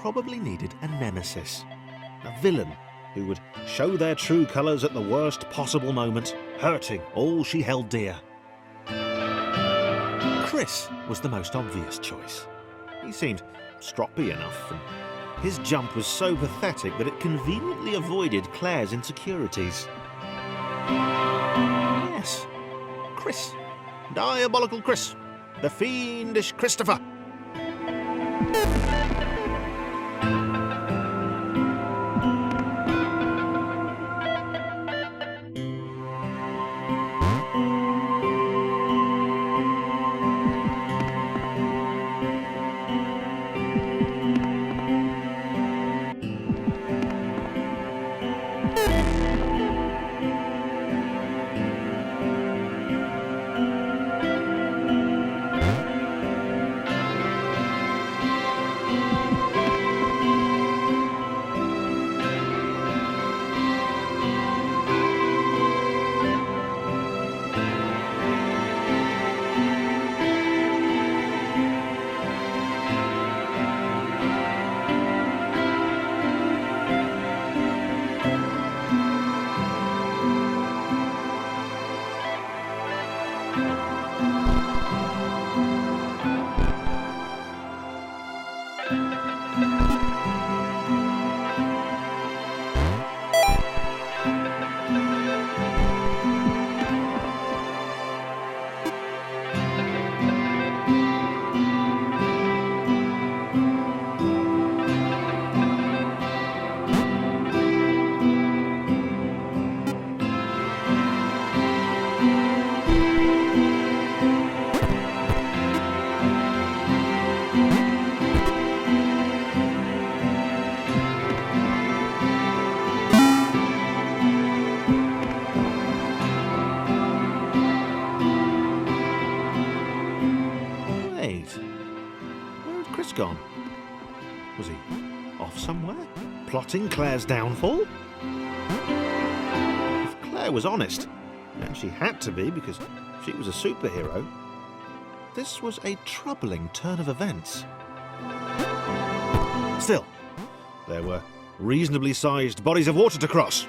probably needed a nemesis, a villain who would show their true colours at the worst possible moment, hurting all she held dear. Chris was the most obvious choice. He seemed stroppy enough, and his jump was so pathetic that it conveniently avoided Claire's insecurities. Yes, Chris. Diabolical Chris. The fiendish Christopher. Gone? Was he off somewhere, plotting Claire's downfall? If Claire was honest, and she had to be because she was a superhero, this was a troubling turn of events. Still, there were reasonably sized bodies of water to cross.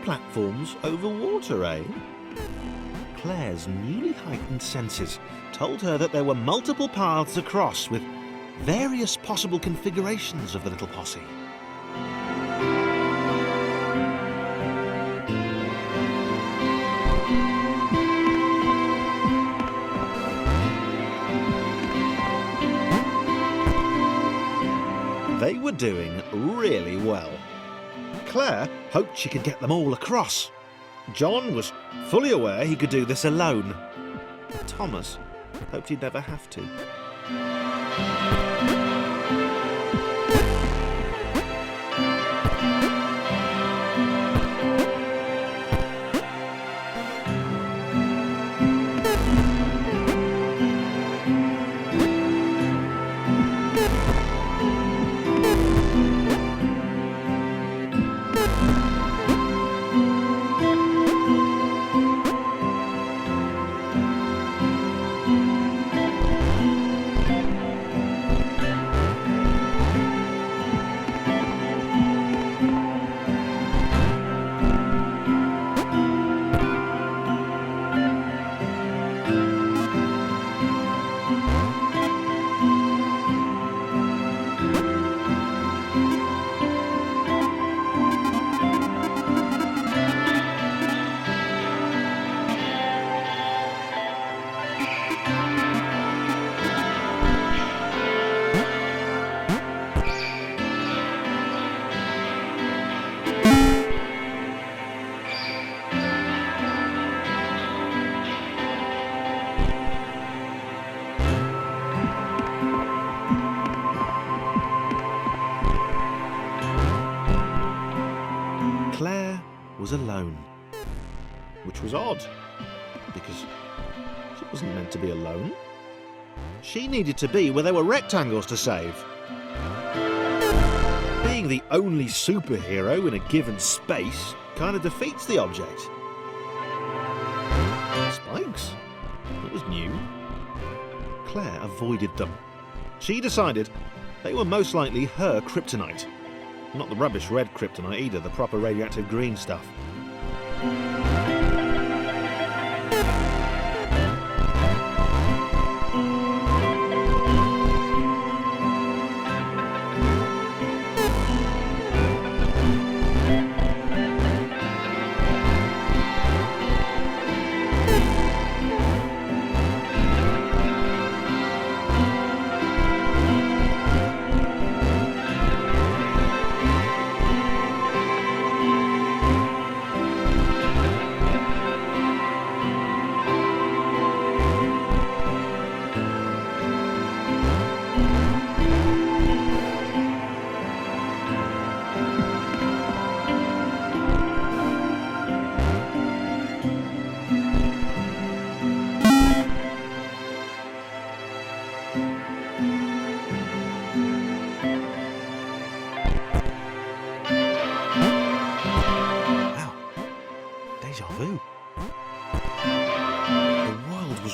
Platforms over water, eh? Claire's newly heightened senses told her that there were multiple paths across with various possible configurations of the little posse. They were doing really well. Claire hoped she could get them all across. John was fully aware he could do this alone. Thomas hoped he'd never have to. was alone. Which was odd, because she wasn't meant to be alone. She needed to be where there were rectangles to save. Being the only superhero in a given space kind of defeats the object. Spikes? It was new. Claire avoided them. She decided they were most likely her kryptonite. Not the rubbish red kryptonite either, the proper radioactive green stuff.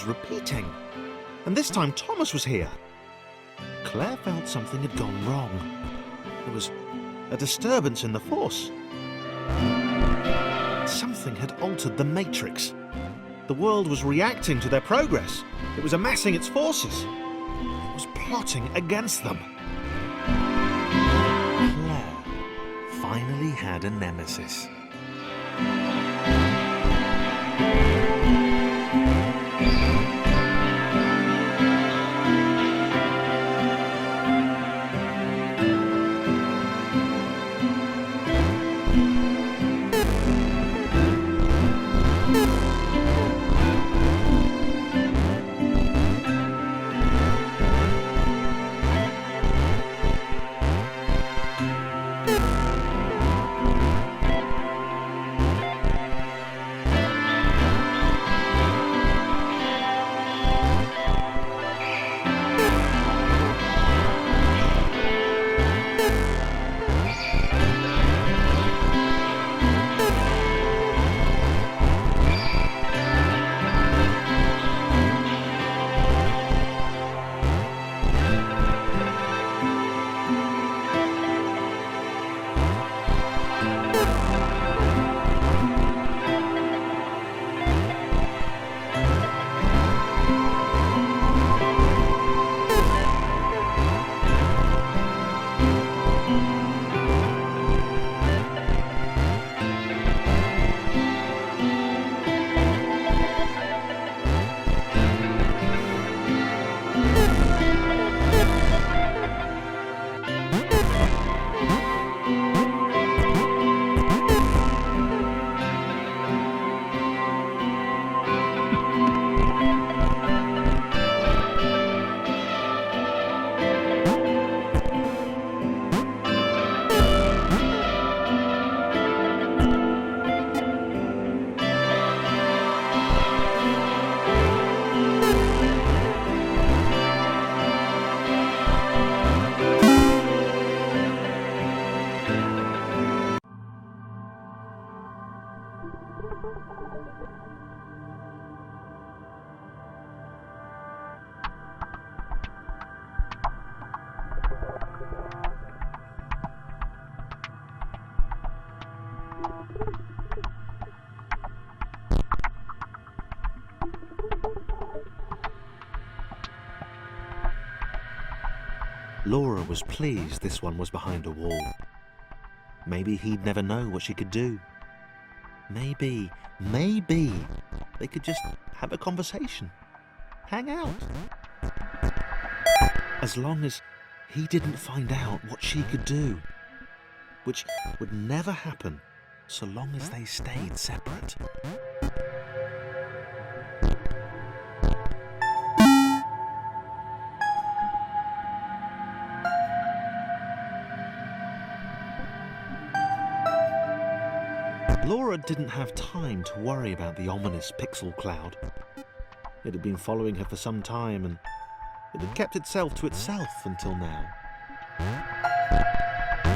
Repeating, and this time Thomas was here. Claire felt something had gone wrong. There was a disturbance in the force. Something had altered the matrix. The world was reacting to their progress. It was amassing its forces. It was plotting against them. Claire finally had a nemesis. Laura was pleased this one was behind a wall. Maybe he'd never know what she could do. Maybe they could just have a conversation, hang out. As long as he didn't find out what she could do, which would never happen so long as they stayed separate. Laura didn't have time to worry about the ominous pixel cloud. It had been following her for some time, and it had kept itself to itself until now.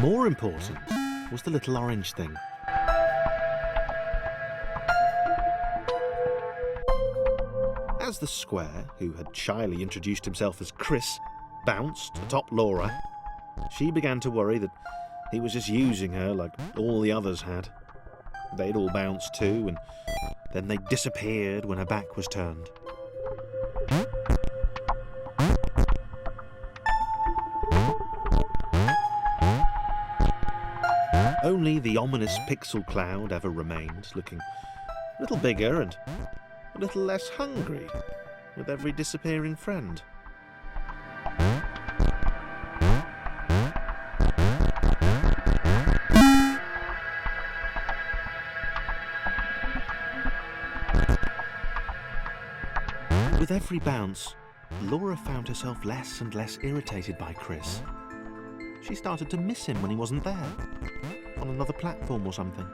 More important was the little orange thing. As the square, who had shyly introduced himself as Chris, bounced atop Laura, she began to worry that he was just using her like all the others had. They'd all bounced too, and then they disappeared when her back was turned. Only the ominous pixel cloud ever remained, looking a little bigger and a little less hungry with every disappearing friend. With every bounce, Laura found herself less and less irritated by Chris. She started to miss him when he wasn't there, on another platform or something.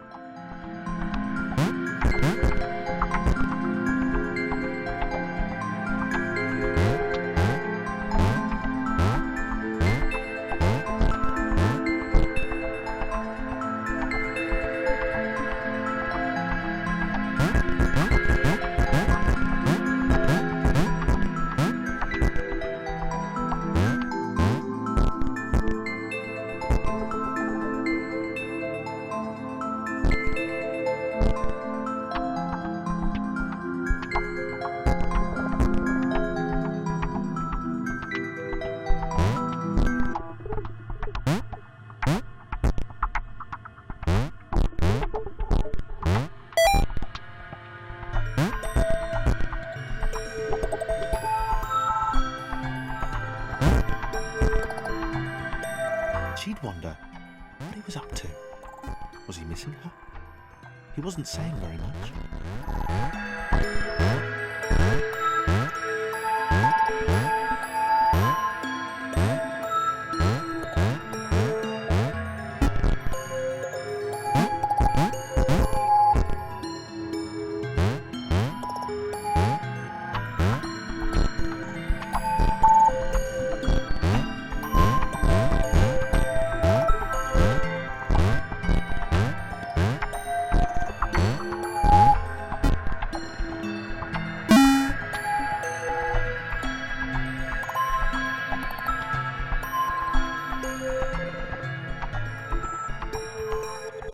She'd wonder what he was up to. Was he missing her? He wasn't saying very much.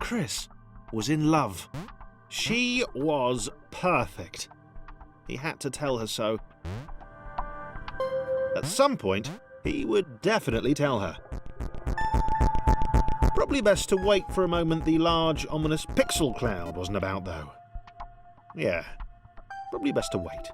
Chris was in love. She was perfect. He had to tell her so. At some point, he would definitely tell her. Probably best to wait for a moment the large, ominous pixel cloud wasn't about, though. Yeah, probably best to wait.